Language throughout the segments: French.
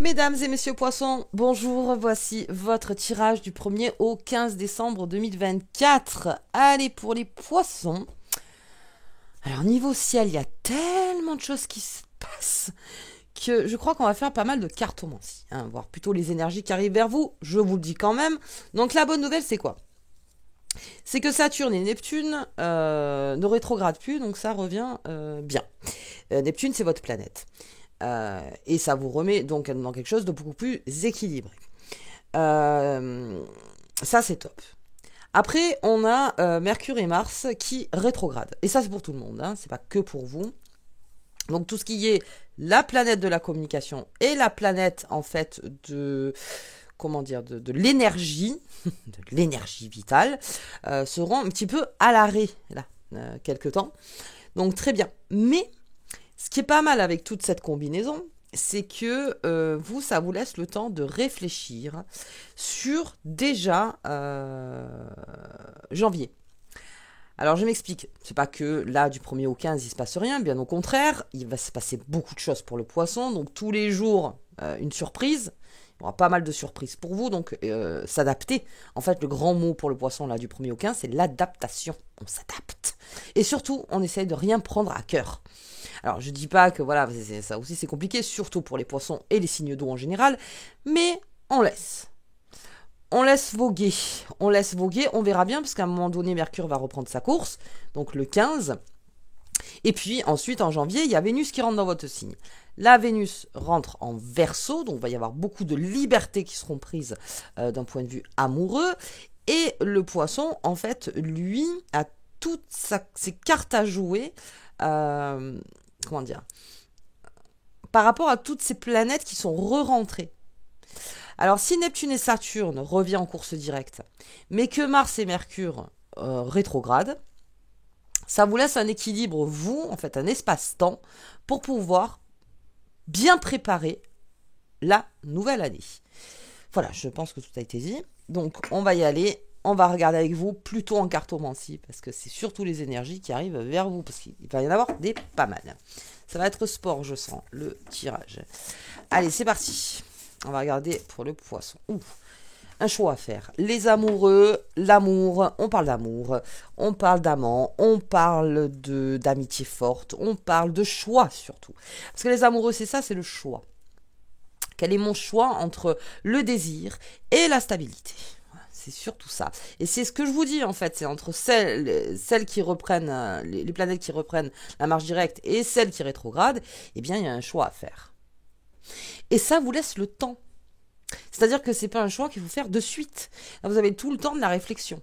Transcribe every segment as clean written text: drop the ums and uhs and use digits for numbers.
Mesdames et messieurs poissons, bonjour, voici votre tirage du 1er au 15 décembre 2024. Allez, pour les poissons. Alors, niveau ciel, il y a tellement de choses qui se passent que je crois qu'on va faire pas mal de cartomancie, voir plutôt les énergies qui arrivent vers vous, je vous le dis quand même. Donc, la bonne nouvelle, c'est quoi? C'est que Saturne et Neptune ne rétrogradent plus, donc ça revient bien. Neptune, c'est votre planète. Et ça vous remet donc dans quelque chose de beaucoup plus équilibré. Ça, c'est top. Après, on a Mercure et Mars qui rétrogradent. Et ça, c'est pour tout le monde, c'est pas que pour vous. Donc, tout ce qui est la planète de la communication et la planète, en fait, de l'énergie, de l'énergie vitale, seront un petit peu à l'arrêt, là, quelque temps. Donc, très bien. Mais ce qui est pas mal avec toute cette combinaison, c'est que vous, ça vous laisse le temps de réfléchir sur déjà janvier. Alors je m'explique, c'est pas que là du 1er au 15 il se passe rien, bien au contraire, il va se passer beaucoup de choses pour le poisson, donc tous les jours une surprise, il y aura pas mal de surprises pour vous, donc s'adapter. En fait le grand mot pour le poisson là du 1er au 15 c'est l'adaptation, on s'adapte. Et surtout on essaye de rien prendre à cœur. Alors je dis pas que voilà, ça aussi c'est compliqué, surtout pour les poissons et les signes d'eau en général, mais on laisse. On laisse voguer, on verra bien, parce qu'à un moment donné, Mercure va reprendre sa course, donc le 15. Et puis ensuite, en janvier, il y a Vénus qui rentre dans votre signe. La Vénus rentre en Verseau, donc il va y avoir beaucoup de libertés qui seront prises d'un point de vue amoureux. Et le Poisson, en fait, lui, a toutes ses cartes à jouer, comment dire, par rapport à toutes ces planètes qui sont re-rentrées. Alors, si Neptune et Saturne reviennent en course directe, mais que Mars et Mercure rétrogradent, ça vous laisse un équilibre, vous, en fait, un espace-temps, pour pouvoir bien préparer la nouvelle année. Voilà, je pense que tout a été dit. Donc, on va y aller. On va regarder avec vous plutôt en cartomancie, parce que c'est surtout les énergies qui arrivent vers vous, parce qu'il va y en avoir des pas mal. Ça va être sport, je sens, le tirage. Allez, c'est parti. On va regarder pour le poisson. Un choix à faire. Les amoureux, l'amour, on parle d'amour, on parle d'amant, on parle d'amitié forte, on parle de choix surtout. Parce que les amoureux, c'est ça, c'est le choix. Quel est mon choix entre le désir et la stabilité? C'est surtout ça. Et c'est ce que je vous dis en fait, c'est entre celles qui reprennent, les planètes qui reprennent la marche directe et celles qui rétrogradent, eh bien il y a un choix à faire. Et ça vous laisse le temps. C'est-à-dire que c'est pas un choix qu'il faut faire de suite. Vous avez tout le temps de la réflexion.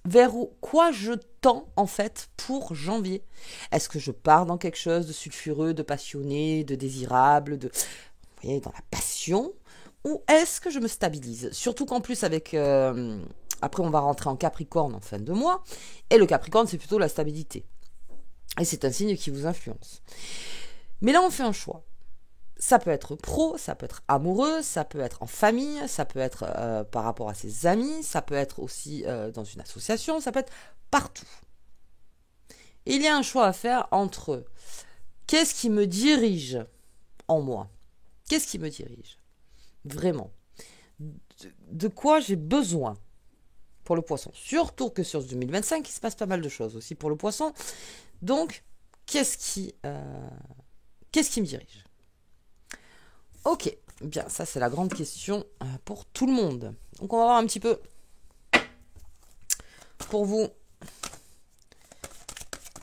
Vers quoi je tends en fait pour janvier? Est-ce que je pars dans quelque chose de sulfureux, de passionné, de désirable, vous voyez, dans la passion? Ou est-ce que je me stabilise? Surtout qu'en plus avec... après on va rentrer en Capricorne en fin de mois. Et le Capricorne c'est plutôt la stabilité. Et c'est un signe qui vous influence. Mais là on fait un choix. Ça peut être pro, ça peut être amoureux, ça peut être en famille, ça peut être par rapport à ses amis, ça peut être aussi dans une association, ça peut être partout. Et il y a un choix à faire entre qu'est-ce qui me dirige en moi? Qu'est-ce qui me dirige? Vraiment. De quoi j'ai besoin pour le poisson? Surtout que sur 2025, il se passe pas mal de choses aussi pour le poisson. Donc, qu'est-ce qui me dirige? Ok, bien, ça c'est la grande question pour tout le monde. Donc on va voir un petit peu pour vous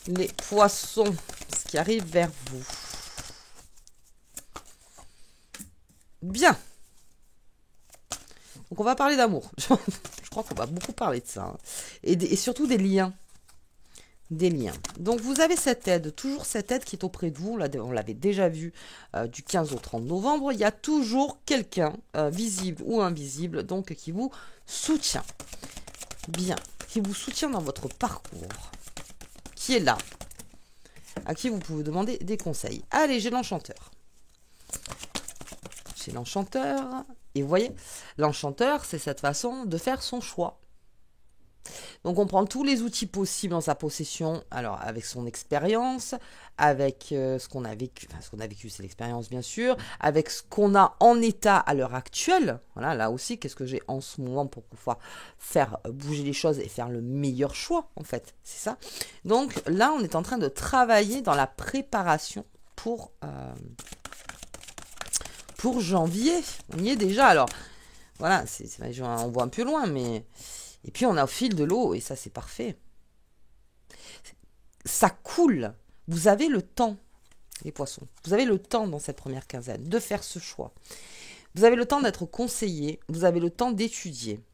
les poissons, ce qui arrive vers vous. Bien. Donc on va parler d'amour. Je crois qu'on va beaucoup parler de ça. Et surtout des liens. Des liens. Donc vous avez cette aide, toujours cette aide qui est auprès de vous. Là, on l'avait déjà vu du 15 au 30 novembre. Il y a toujours quelqu'un, visible ou invisible, donc qui vous soutient. Bien. Qui vous soutient dans votre parcours. Qui est là. À qui vous pouvez demander des conseils. Allez, j'ai l'enchanteur. J'ai l'enchanteur. Et vous voyez, l'enchanteur, c'est cette façon de faire son choix. Donc on prend tous les outils possibles en sa possession, alors avec son expérience, avec ce qu'on a vécu, enfin ce qu'on a vécu c'est l'expérience bien sûr, avec ce qu'on a en état à l'heure actuelle, voilà, là aussi, qu'est-ce que j'ai en ce moment pour pouvoir faire bouger les choses et faire le meilleur choix, en fait, c'est ça. Donc là, on est en train de travailler dans la préparation pour janvier, on y est déjà, alors voilà, on voit un peu loin, mais... Et puis on a au fil de l'eau, et ça c'est parfait. Ça coule. Vous avez le temps, les poissons. Vous avez le temps dans cette première quinzaine de faire ce choix. Vous avez le temps d'être conseillé. Vous avez le temps d'étudier.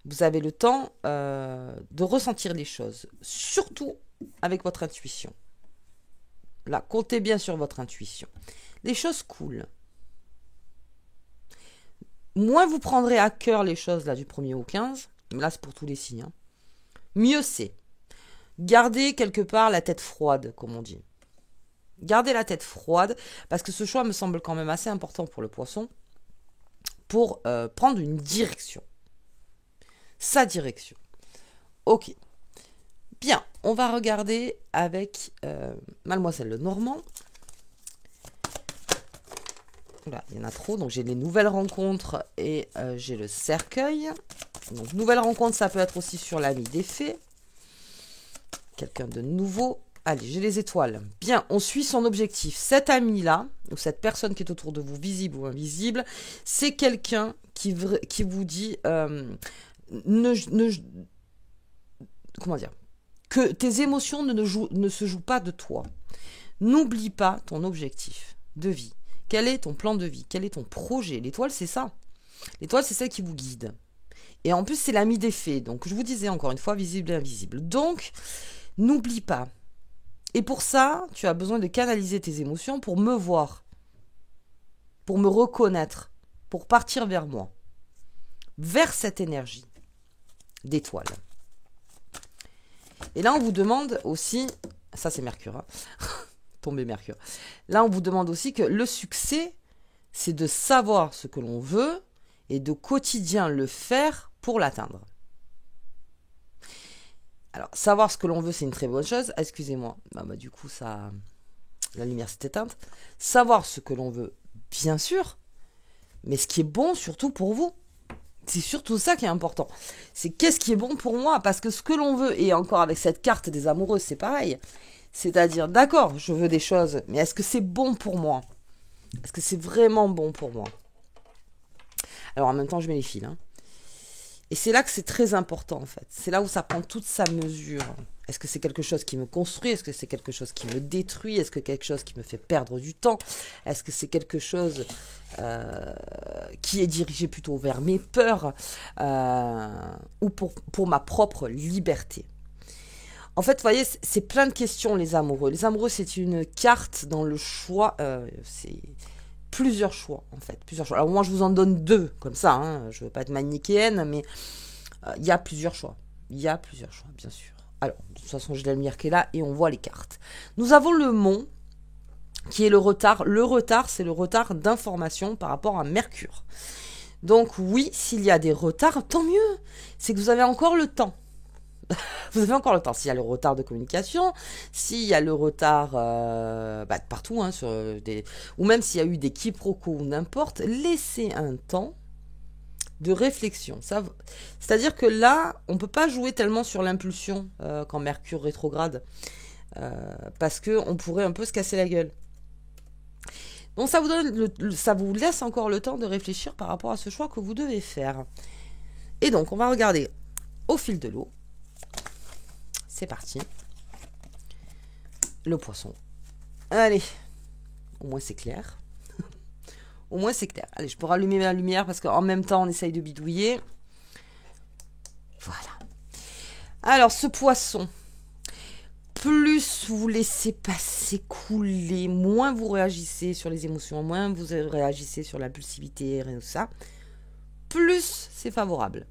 Vous avez le temps de ressentir les choses. Surtout avec votre intuition. Là, comptez bien sur votre intuition. Les choses coulent. Moins vous prendrez à cœur les choses là du 1er au 15, là c'est pour tous les signes, hein. Mieux c'est. Gardez quelque part la tête froide, comme on dit. Gardez la tête froide, parce que ce choix me semble quand même assez important pour le poisson, pour prendre une direction. Sa direction. Ok. Bien, on va regarder avec Mademoiselle Lenormand. Là, il y en a trop, donc j'ai les nouvelles rencontres et j'ai le cercueil. Donc, nouvelle rencontre, ça peut être aussi sur l'ami des fées. Quelqu'un de nouveau. Allez, j'ai les étoiles. Bien, on suit son objectif. Cet ami-là, ou cette personne qui est autour de vous, visible ou invisible, c'est quelqu'un qui vous dit comment dire, que tes émotions ne se jouent pas de toi. N'oublie pas ton objectif de vie. Quel est ton plan de vie? Quel est ton projet? L'étoile, c'est ça. L'étoile, c'est celle qui vous guide. Et en plus, c'est l'ami des fées. Donc, je vous disais encore une fois, visible et invisible. Donc, n'oublie pas. Et pour ça, tu as besoin de canaliser tes émotions pour me voir, pour me reconnaître, pour partir vers moi, vers cette énergie d'étoile. Et là, on vous demande aussi, ça c'est Mercure, hein, tombé Mercure. Là, on vous demande aussi que le succès, c'est de savoir ce que l'on veut et de quotidien le faire pour l'atteindre. Alors, savoir ce que l'on veut, c'est une très bonne chose. Excusez-moi, du coup, la lumière s'est éteinte. Savoir ce que l'on veut, bien sûr, mais ce qui est bon surtout pour vous. C'est surtout ça qui est important. C'est qu'est-ce qui est bon pour moi, parce que ce que l'on veut, et encore avec cette carte des amoureux, c'est pareil. C'est-à-dire, d'accord, je veux des choses, mais est-ce que c'est bon pour moi? Est-ce que c'est vraiment bon pour moi? Alors, en même temps, je mets les fils, hein. Et c'est là que c'est très important, en fait. C'est là où ça prend toute sa mesure. Est-ce que c'est quelque chose qui me construit? Est-ce que c'est quelque chose qui me détruit? Est-ce que c'est quelque chose qui me fait perdre du temps? Est-ce que c'est quelque chose qui est dirigé plutôt vers mes peurs ou pour ma propre liberté? En fait, vous voyez, c'est plein de questions, les amoureux. Les amoureux, c'est une carte dans le choix. C'est plusieurs choix, en fait. Plusieurs choix. Alors moi, je vous en donne deux, comme ça. Hein. Je ne veux pas être manichéenne, mais il y a plusieurs choix. Il y a plusieurs choix, bien sûr. Alors, de toute façon, j'ai la lumière qui est là et on voit les cartes. Nous avons le mont, qui est le retard. Le retard, c'est le retard d'information par rapport à Mercure. Donc oui, s'il y a des retards, tant mieux. C'est que vous avez encore le temps. Vous avez encore le temps. S'il y a le retard de communication, s'il y a le retard partout, hein, ou même s'il y a eu des quiproquos ou n'importe, laissez un temps de réflexion. C'est-à-dire que là, on ne peut pas jouer tellement sur l'impulsion quand Mercure rétrograde, parce qu'on pourrait un peu se casser la gueule. Donc ça vous laisse encore le temps de réfléchir par rapport à ce choix que vous devez faire. Et donc, on va regarder au fil de l'eau. C'est parti. Le poisson. Allez. Au moins c'est clair. Au moins c'est clair. Allez, je peux rallumer ma lumière parce qu'en même temps on essaye de bidouiller. Voilà. Alors ce poisson, plus vous laissez passer, couler, moins vous réagissez sur les émotions, moins vous réagissez sur l'impulsivité et tout ça, plus c'est favorable.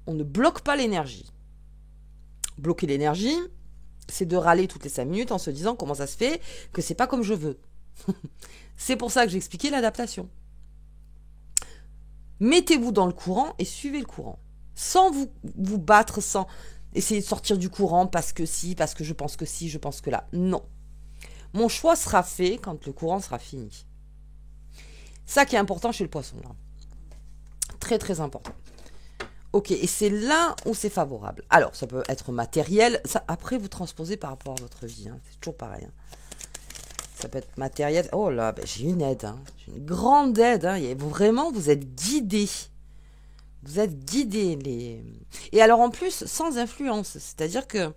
On ne bloque pas l'énergie. Bloquer l'énergie, c'est de râler toutes les 5 minutes en se disant comment ça se fait que c'est pas comme je veux. C'est pour ça que j'ai expliqué l'adaptation. Mettez-vous dans le courant et suivez le courant. sans vous battre, sans essayer de sortir du courant parce que si, parce que je pense que si, je pense que là. Non. Mon choix sera fait quand le courant sera fini. Ça qui est important chez le poisson, là. Très, très important. Ok, et c'est là où c'est favorable. Alors, ça peut être matériel. Ça, après, vous transposez par rapport à votre vie. Hein. C'est toujours pareil. Hein. Ça peut être matériel. Oh là, ben, j'ai une aide. Hein. J'ai une grande aide. Hein. Et vraiment, vous êtes guidés. Vous êtes guidés. Et alors, en plus, sans influence. C'est-à-dire que,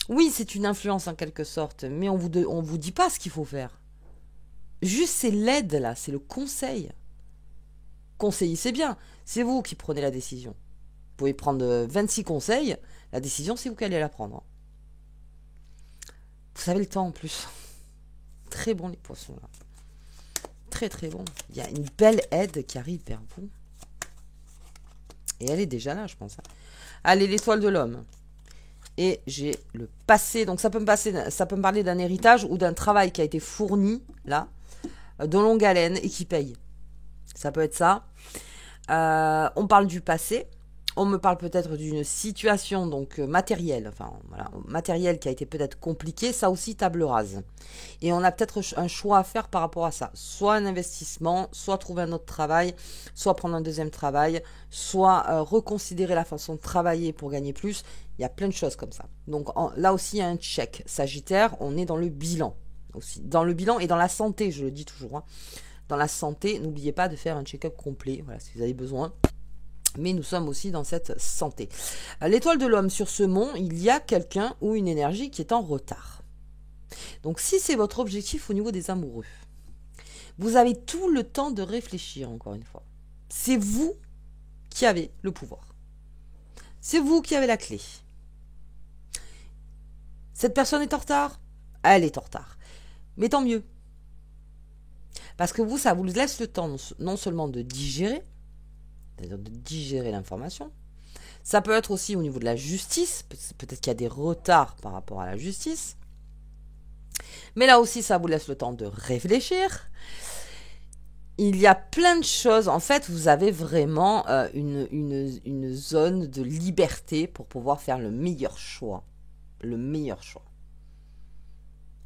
oui, c'est une influence en quelque sorte. Mais on vous dit pas ce qu'il faut faire. Juste, c'est l'aide, là. C'est le conseil. Conseiller, c'est bien. C'est vous qui prenez la décision. Vous pouvez prendre 26 conseils. La décision, c'est vous qui allez la prendre. Vous avez le temps en plus. Très bon les poissons là. Très très bon. Il y a une belle aide qui arrive vers vous. Et elle est déjà là, je pense. Allez, l'étoile de l'homme. Et j'ai le passé. Donc ça peut me parler d'un héritage ou d'un travail qui a été fourni, là, de longue haleine et qui paye. Ça peut être ça. On parle du passé. On me parle peut-être d'une situation donc matérielle, enfin voilà, matérielle qui a été peut-être compliquée, ça aussi table rase. Et on a peut-être un choix à faire par rapport à ça. Soit un investissement, soit trouver un autre travail, soit prendre un deuxième travail, soit reconsidérer la façon de travailler pour gagner plus. Il y a plein de choses comme ça. Donc là aussi il y a un check. Sagittaire, on est dans le bilan aussi. Dans le bilan et dans la santé, je le dis toujours. Hein. Dans la santé, n'oubliez pas de faire un check-up complet, voilà, si vous avez besoin. Mais nous sommes aussi dans cette santé. L'étoile de l'homme sur ce mont, il y a quelqu'un ou une énergie qui est en retard. Donc si c'est votre objectif au niveau des amoureux, vous avez tout le temps de réfléchir encore une fois. C'est vous qui avez le pouvoir. C'est vous qui avez la clé. Cette personne est en retard? Elle est en retard. Mais tant mieux. Parce que vous, ça vous laisse le temps non seulement de digérer, c'est-à-dire de digérer l'information. Ça peut être aussi au niveau de la justice, peut-être qu'il y a des retards par rapport à la justice. Mais là aussi, ça vous laisse le temps de réfléchir. Il y a plein de choses. En fait, vous avez vraiment une zone de liberté pour pouvoir faire le meilleur choix. Le meilleur choix.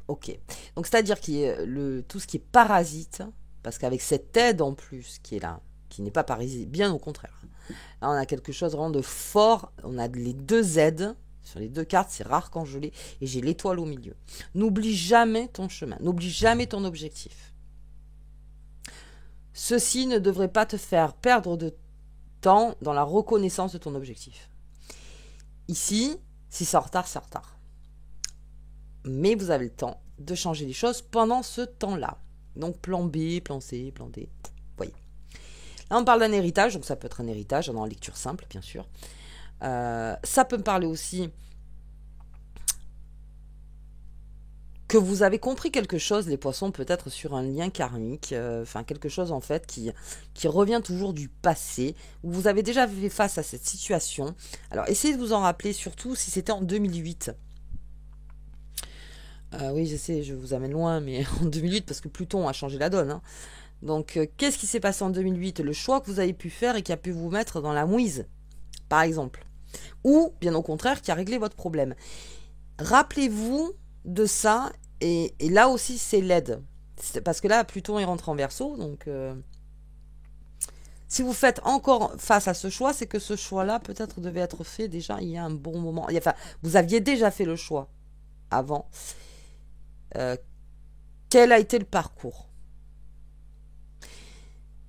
Ok. Donc, c'est-à-dire qu'il y a tout ce qui est parasite, parce qu'avec cette aide en plus qui est là, qui n'est pas parasite, bien au contraire. Là, on a quelque chose vraiment de fort. On a les deux aides sur les deux cartes. C'est rare quand je l'ai. Et j'ai l'étoile au milieu. N'oublie jamais ton chemin. N'oublie jamais ton objectif. Ceci ne devrait pas te faire perdre de temps dans la reconnaissance de ton objectif. Ici, si c'est en retard, c'est en retard. Mais vous avez le temps de changer les choses pendant ce temps-là. Donc plan B, plan C, plan D. Voyez. Là, on parle d'un héritage, donc ça peut être un héritage, en lecture simple, bien sûr. Ça peut me parler aussi que vous avez compris quelque chose, les poissons, peut-être sur un lien karmique, enfin quelque chose en fait qui revient toujours du passé, où vous avez déjà fait face à cette situation. Alors essayez de vous en rappeler, surtout si c'était en 2008. Oui, je sais, je vous amène loin, mais en 2008, parce que Pluton a changé la donne. Hein. Donc, qu'est-ce qui s'est passé en 2008? Le choix que vous avez pu faire et qui a pu vous mettre dans la mouise, par exemple. Ou, bien au contraire, qui a réglé votre problème. Rappelez-vous de ça, et là aussi, c'est l'aide. Parce que là, Pluton est rentré en Verseau, donc... si vous faites encore face à ce choix, c'est que ce choix-là, peut-être, devait être fait déjà il y a un bon moment. Enfin, vous aviez déjà fait le choix avant. Quel a été le parcours?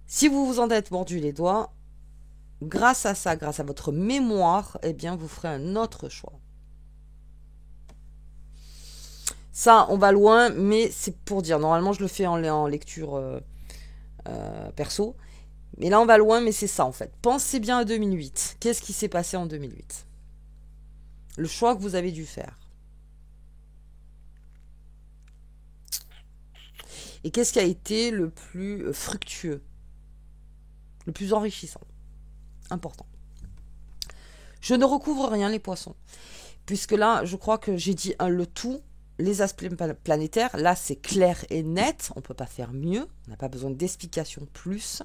Si vous vous en êtes mordu les doigts, grâce à ça, grâce à votre mémoire, eh bien, vous ferez un autre choix. Ça, on va loin, mais c'est pour dire. Normalement, je le fais en lecture perso. Mais là, on va loin, mais c'est ça, en fait. Pensez bien à 2008. Qu'est-ce qui s'est passé en 2008? Le choix que vous avez dû faire. Et qu'est-ce qui a été le plus fructueux? Le plus enrichissant? Important. Je ne recouvre rien, les poissons. Puisque là, je crois que j'ai dit le tout, les aspects planétaires. Là, c'est clair et net. On ne peut pas faire mieux. On n'a pas besoin d'explications plus.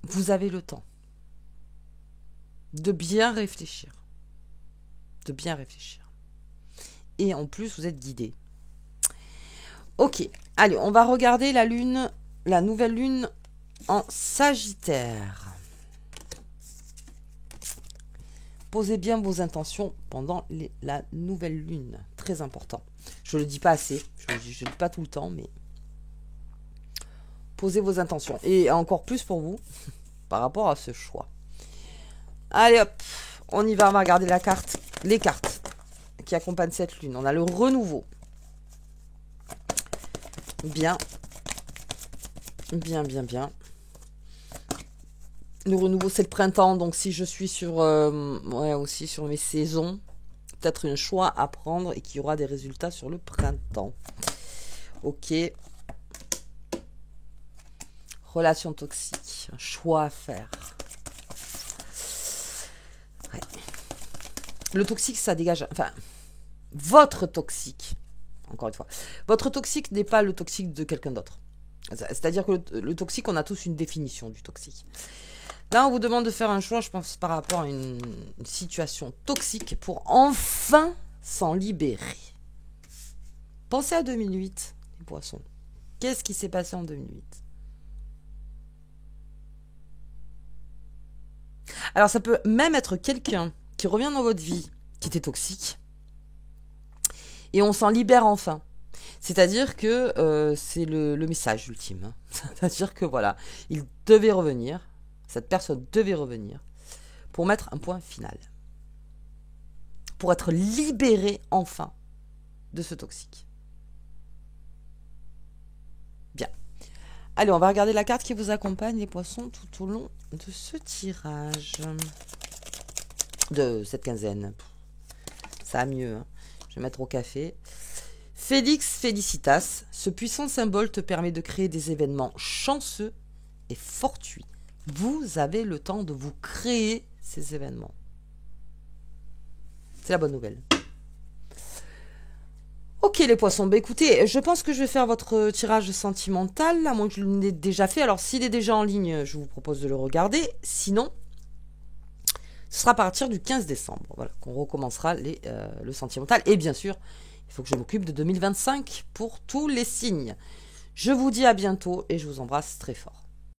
Vous avez le temps. de bien réfléchir. De bien réfléchir. Et en plus, vous êtes guidé. Ok, allez, on va regarder la lune, la nouvelle lune en Sagittaire. Posez bien vos intentions pendant la nouvelle lune. Très important. Je ne le dis pas assez, je ne le dis pas tout le temps, mais posez vos intentions. Et encore plus pour vous, par rapport à ce choix. Allez hop, on y va, on va regarder la carte, les cartes qui accompagnent cette lune. On a le renouveau. Bien. Bien, bien, bien. Le renouveau, c'est le printemps. Donc, si je suis sur, ouais, aussi sur mes saisons, peut-être un choix à prendre et qu'il y aura des résultats sur le printemps. Ok. Relation toxique. Un choix à faire. Ouais. Le toxique, ça dégage... Enfin, votre toxique... Encore une fois. Votre toxique n'est pas le toxique de quelqu'un d'autre. C'est-à-dire que le toxique, on a tous une définition du toxique. Là, on vous demande de faire un choix, je pense, par rapport à une situation toxique pour enfin s'en libérer. Pensez à 2008, les poissons. Qu'est-ce qui s'est passé en 2008? Alors, ça peut même être quelqu'un qui revient dans votre vie, qui était toxique, et on s'en libère enfin. C'est-à-dire que c'est le message ultime. Hein. C'est-à-dire que voilà, il devait revenir, cette personne devait revenir pour mettre un point final. Pour être libéré enfin de ce toxique. Bien. Allez, on va regarder la carte qui vous accompagne, les poissons, tout au long de ce tirage. De cette quinzaine. Ça va mieux. Hein. Je vais mettre au café. Félix Félicitas, ce puissant symbole te permet de créer des événements chanceux et fortuits. Vous avez le temps de vous créer ces événements. C'est la bonne nouvelle. Ok les poissons, bah écoutez, je pense que je vais faire votre tirage sentimental, à moins que je l'ai déjà fait. Alors s'il est déjà en ligne, je vous propose de le regarder. Sinon, ce sera à partir du 15 décembre voilà, qu'on recommencera le sentimental. Et bien sûr, il faut que je m'occupe de 2025 pour tous les signes. Je vous dis à bientôt et je vous embrasse très fort.